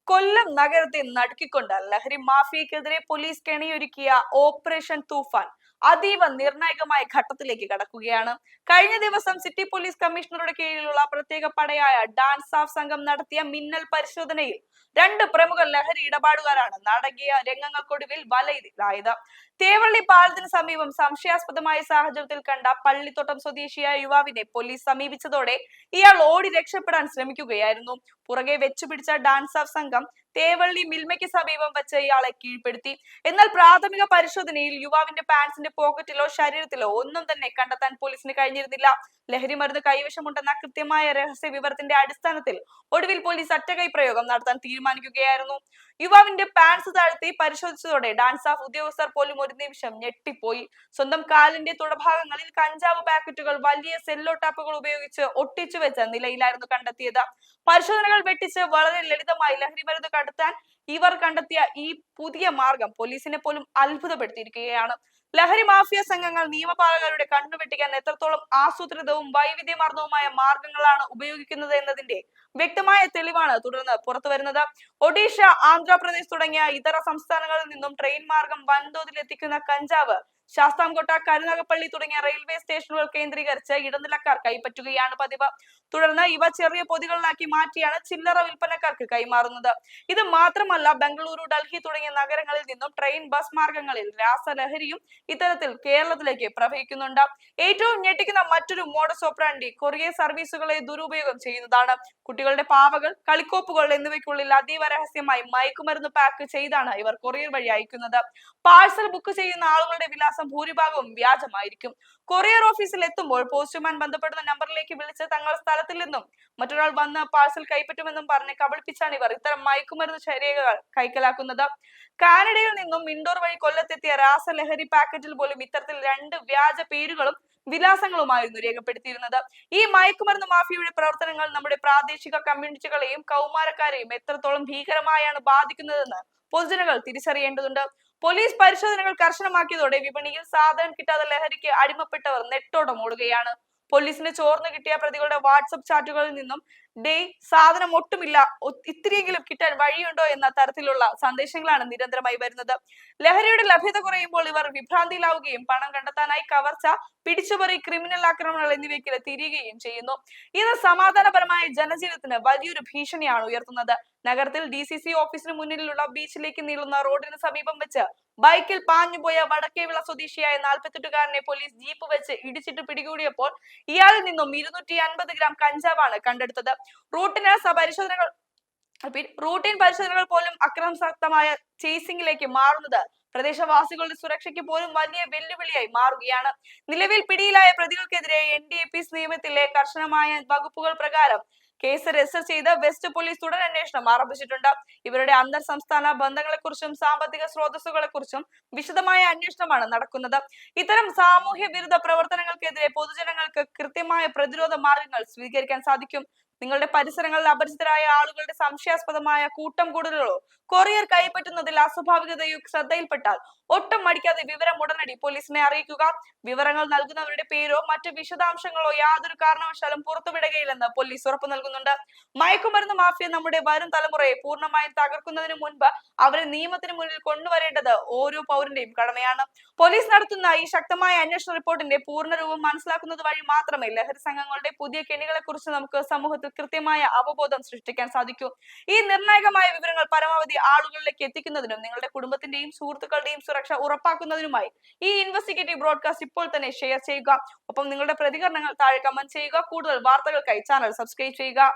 കൊല്ലം നഗരത്തെ നടുക്കിക്കൊണ്ട് ലഹരി മാഫിയക്കെതിരെ police കെണിയൊരുക്കിയ operation തൂഫാൻ അതീവ നിർണായകമായ ഘട്ടത്തിലേക്ക് കടക്കുകയാണ്. കഴിഞ്ഞ ദിവസം സിറ്റി പോലീസ് കമ്മീഷണറുടെ കീഴിലുള്ള പ്രത്യേക പടയായ ഡാൻസ് ഓഫ് സംഘം നടത്തിയ മിന്നൽ പരിശോധനയിൽ 2 പ്രമുഖ ലഹരി ഇടപാടുകാരാണ് നാടകീയ രംഗങ്ങൾക്കൊടുവിൽ വലയിലായത്. തേവള്ളി പാലത്തിന് സമീപം സംശയാസ്പദമായ സാഹചര്യത്തിൽ കണ്ട പള്ളിത്തോട്ടം സ്വദേശിയായ യുവാവിനെ പോലീസ് സമീപിച്ചതോടെ ഇയാൾ ഓടി രക്ഷപ്പെടാൻ ശ്രമിക്കുകയായിരുന്നു. പുറകെ വെച്ചുപിടിച്ച ഡാൻസ് ഓഫ് സംഘം തേവള്ളി മിൽമയ്ക്ക് സമീപം വെച്ച് ഇയാളെ കീഴ്പ്പെടുത്തി. എന്നാൽ പ്രാഥമിക പരിശോധനയിൽ യുവാവിന്റെ പാൻസിന്റെ പോക്കറ്റിലോ ശരീരത്തിലോ ഒന്നും തന്നെ കണ്ടെത്താൻ പോലീസിന് കഴിഞ്ഞിരുന്നില്ല. ലഹരി മരുന്ന് കൈവശമുണ്ടെന്ന കൃത്യമായ രഹസ്യ വിവരത്തിന്റെ അടിസ്ഥാനത്തിൽ ഒടുവിൽ പോലീസ് ഒറ്റകൈ പ്രയോഗം നടത്താൻ തീരുമാനിക്കുകയായിരുന്നു. യുവാവിന്റെ പാൻസ് താഴ്ത്തി പരിശോധിച്ചതോടെ ഡാൻസ് ഓഫ് ഉദ്യോഗസ്ഥർ പോലും ഒരു നിമിഷം ഞെട്ടിപ്പോയി. സ്വന്തം കാലിന്റെ തുടഭാഗങ്ങളിൽ കഞ്ചാവ് പാക്കറ്റുകൾ വലിയ സെല്ലോ ടാപ്പുകൾ ഉപയോഗിച്ച് ഒട്ടിച്ചു വെച്ച നിലയിലായിരുന്നു കണ്ടെത്തിയത്. പരിശോധനകൾ വെട്ടിച്ച് വളരെ ലളിതമായി ലഹരി മരുന്ന് കണ്ടെത്താൻ ഇവർ കണ്ടെത്തിയ ഈ പുതിയ മാർഗം പോലീസിനെ പോലും അത്ഭുതപ്പെടുത്തിയിരിക്കുകയാണ്. ലഹരി മാഫിയ സംഘങ്ങൾ നിയമപാലകരുടെ കണ്ണുവെട്ടിക്കാൻ എത്രത്തോളം ആസൂത്രിതവും വൈവിധ്യമാർന്നവുമായ മാർഗങ്ങളാണ് ഉപയോഗിക്കുന്നത് എന്നതിന്റെ വ്യക്തമായ തെളിവാണ് തുടർന്ന് പുറത്തു വരുന്നത്. ഒഡീഷ, ആന്ധ്രാപ്രദേശ് തുടങ്ങിയ ഇതര സംസ്ഥാനങ്ങളിൽ നിന്നും ട്രെയിൻ മാർഗം വൻതോതിൽ എത്തിക്കുന്ന കഞ്ചാവ് ശാസ്താംകോട്ട, കരുനാഗപ്പള്ളി തുടങ്ങിയ റെയിൽവേ സ്റ്റേഷനുകൾ കേന്ദ്രീകരിച്ച് ഇടനിലക്കാർ കൈപ്പറ്റുകയാണ് പതിവ്. തുടർന്ന് ഇവ ചെറിയ പൊതികളിലാക്കി മാറ്റിയാണ് ചില്ലറ വിൽപ്പനക്കാർക്ക് കൈമാറുന്നത്. ഇത് മാത്രമല്ല, ബംഗളൂരു, ഡൽഹി തുടങ്ങിയ നഗരങ്ങളിൽ നിന്നും ട്രെയിൻ, ബസ് മാർഗങ്ങളിൽ രാസലഹരിയും ഇത്തരത്തിൽ കേരളത്തിലേക്ക് പ്രവഹിക്കുന്നുണ്ട്. ഏറ്റവും ഞെട്ടിക്കുന്ന മറ്റൊരു മോഡസ് ഓപ്പറാൻഡി കൊറിയർ സർവീസുകളെ ദുരുപയോഗം ചെയ്യുന്നതാണ്. കുട്ടികളുടെ പാവകൾ, കളിക്കോപ്പുകൾ എന്നിവയ്ക്കുള്ളിൽ അതീവ രഹസ്യമായി മയക്കുമരുന്ന് പാക്ക് ചെയ്താണ് ഇവർ കൊറിയർ വഴി അയക്കുന്നത്. പാഴ്സൽ ബുക്ക് ചെയ്യുന്ന ആളുകളുടെ വിലാസം ഭൂരിഭാഗവും വ്യാജമായിരിക്കും. കൊറിയർ ഓഫീസിൽ എത്തുമ്പോൾ പോസ്റ്റ്മാൻ ബന്ധപ്പെടുന്ന നമ്പറിലേക്ക് വിളിച്ച് തങ്ങളുടെ സ്ഥലത്തിൽ നിന്നും മറ്റൊരാൾ വന്ന് പാഴ്സൽ കൈപ്പറ്റുമെന്നും പറഞ്ഞ് കബളിപ്പിച്ചാണ് ഇവർ ഇത്തരം മയക്കുമരുന്ന് രേഖകൾ കൈക്കലാക്കുന്നത്. കാനഡയിൽ നിന്നും ഇൻഡോർ വഴി കൊല്ലത്തെത്തിയ രാസലഹരി പാക്കറ്റിൽ പോലും ഇത്തരത്തിൽ 2 വ്യാജ പേരുകളും വിലാസങ്ങളുമായിരുന്നു രേഖപ്പെടുത്തിയിരുന്നത്. ഈ മയക്കുമരുന്ന് മാഫിയയുടെ പ്രവർത്തനങ്ങൾ നമ്മുടെ പ്രാദേശിക കമ്മ്യൂണിറ്റികളെയും കൗമാരക്കാരെയും എത്രത്തോളം ഭീകരമായാണ് ബാധിക്കുന്നതെന്ന് പൊതുജനങ്ങൾ തിരിച്ചറിയേണ്ടതുണ്ട്. പോലീസ് പരിശോധനകൾ കർശനമാക്കിയതോടെ വിപണിയിൽ സാധനം കിട്ടാതെ ലഹരിക്ക് അടിമപ്പെട്ടവർ നെട്ടോട്ടം ഓടുകയാണ്. പോലീസിന് ചോർന്നു കിട്ടിയ പ്രതികളുടെ വാട്സപ്പ് ചാറ്റുകളിൽ നിന്നും സാധനം ഒട്ടുമില്ല, ഇത്തിരിയെങ്കിലും കിട്ടാൻ വഴിയുണ്ടോ എന്ന തരത്തിലുള്ള സന്ദേശങ്ങളാണ് നിരന്തരമായി വരുന്നത്. ലഹരിയുടെ ലഭ്യത കുറയുമ്പോൾ ഇവർ വിഭ്രാന്തിയിലാവുകയും പണം കണ്ടെത്താനായി കവർച്ച, പിടിച്ചുപറി, ക്രിമിനൽ ആക്രമണങ്ങൾ എന്നിവയ്ക്ക് തിരിയുകയും ചെയ്യുന്നു. ഇത് സമാധാനപരമായ ജനജീവിതത്തിന് വലിയൊരു ഭീഷണിയാണ് ഉയർത്തുന്നത്. നഗരത്തിൽ DCC ഓഫീസിന് മുന്നിലുള്ള ബീച്ചിലേക്ക് നീളുന്ന റോഡിന് സമീപം വെച്ച് ബൈക്കിൽ പാഞ്ഞുപോയ വടക്കേവിള സ്വദേശിയായ 48-കാരനെ പോലീസ് ജീപ്പ് വെച്ച് ഇടിച്ചിട്ട് പിടികൂടിയപ്പോൾ ഇയാളിൽ നിന്നും 250 ഗ്രാം കഞ്ചാവാണ് കണ്ടെടുത്തത്. റൂട്ടീൻ പരിശോധനകൾ പോലും അക്രമാസക്തമായ ചേസിംഗിലേക്ക് മാറുന്നത് പ്രദേശവാസികളുടെ സുരക്ഷയ്ക്ക് പോലും വലിയ വെല്ലുവിളിയായി മാറുകയാണ്. നിലവിൽ പിടിയിലായ പ്രതികൾക്കെതിരെ NDPS നിയമത്തിലെ കർശനമായ വകുപ്പുകൾ പ്രകാരം കേസ് രജിസ്റ്റർ ചെയ്ത് വെസ്റ്റ് പോലീസ് തുടരന്വേഷണം ആരംഭിച്ചിട്ടുണ്ട്. ഇവരുടെ അന്തർ സംസ്ഥാന ബന്ധങ്ങളെക്കുറിച്ചും സാമ്പത്തിക സ്രോതസ്സുകളെക്കുറിച്ചും വിശദമായ അന്വേഷണമാണ് നടക്കുന്നത്. ഇത്തരം സാമൂഹ്യ വിരുദ്ധ പ്രവർത്തനങ്ങൾക്കെതിരെ പൊതുജനങ്ങൾക്ക് കൃത്യമായ പ്രതിരോധ മാർഗങ്ങൾ സ്വീകരിക്കാൻ സാധിക്കും. നിങ്ങളുടെ പരിസരങ്ങളിൽ അപരിചിതരായ ആളുകളുടെ സംശയാസ്പദമായ കൂട്ടം കൂടുതലോ കൊറിയർ കൈപ്പറ്റുന്നതിൽ അസ്വാഭാവികതയോ ശ്രദ്ധയിൽപ്പെട്ടാൽ ഒട്ടും മടിക്കാതെ വിവരം ഉടനടി പോലീസിനെ അറിയിക്കുക. വിവരങ്ങൾ നൽകുന്നവരുടെ പേരോ മറ്റു വിശദാംശങ്ങളോ യാതൊരു കാരണവശാലും പുറത്തുവിടുകയില്ലെന്ന് പോലീസ് ഉറപ്പു നൽകുന്നുണ്ട്. മയക്കുമരുന്ന് മാഫിയ നമ്മുടെ വരും തലമുറയെ പൂർണ്ണമായും തകർക്കുന്നതിന് മുൻപ് അവരെ നിയമത്തിന് മുന്നിൽ കൊണ്ടുവരേണ്ടത് ഓരോ പൗരന്റെയും കടമയാണ്. പോലീസ് നടത്തുന്ന ഈ ശക്തമായ അന്വേഷണ റിപ്പോർട്ടിന്റെ പൂർണ്ണരൂപം മനസ്സിലാക്കുന്നത് വഴി മാത്രമേ ലഹരി സംഘങ്ങളുടെ പുതിയ കെണികളെ കുറിച്ച് നമുക്ക് സമൂഹത്തിൽ കൃത്യമായ അവബോധം സൃഷ്ടിക്കാൻ സാധിക്കൂ. ഈ നിർണായകമായ വിവരങ്ങൾ പരമാവധി ആളുകളിലേക്ക് എത്തിക്കുന്നതിനും നിങ്ങളുടെ കുടുംബത്തിന്റെയും സുഹൃത്തുക്കളുടെയും സുരക്ഷ ഉറപ്പാക്കുന്നതിനുമായി ഈ ഇൻവെസ്റ്റിഗേറ്റീവ് ബ്രോഡ്കാസ്റ്റ് ഇപ്പോൾ തന്നെ ഷെയർ ചെയ്യുക. ഒപ്പം നിങ്ങളുടെ പ്രതികരണങ്ങൾ താഴെ കമന്റ് ചെയ്യുക. കൂടുതൽ വാർത്തകൾക്കായി ചാനൽ സബ്സ്ക്രൈബ് ചെയ്യുക.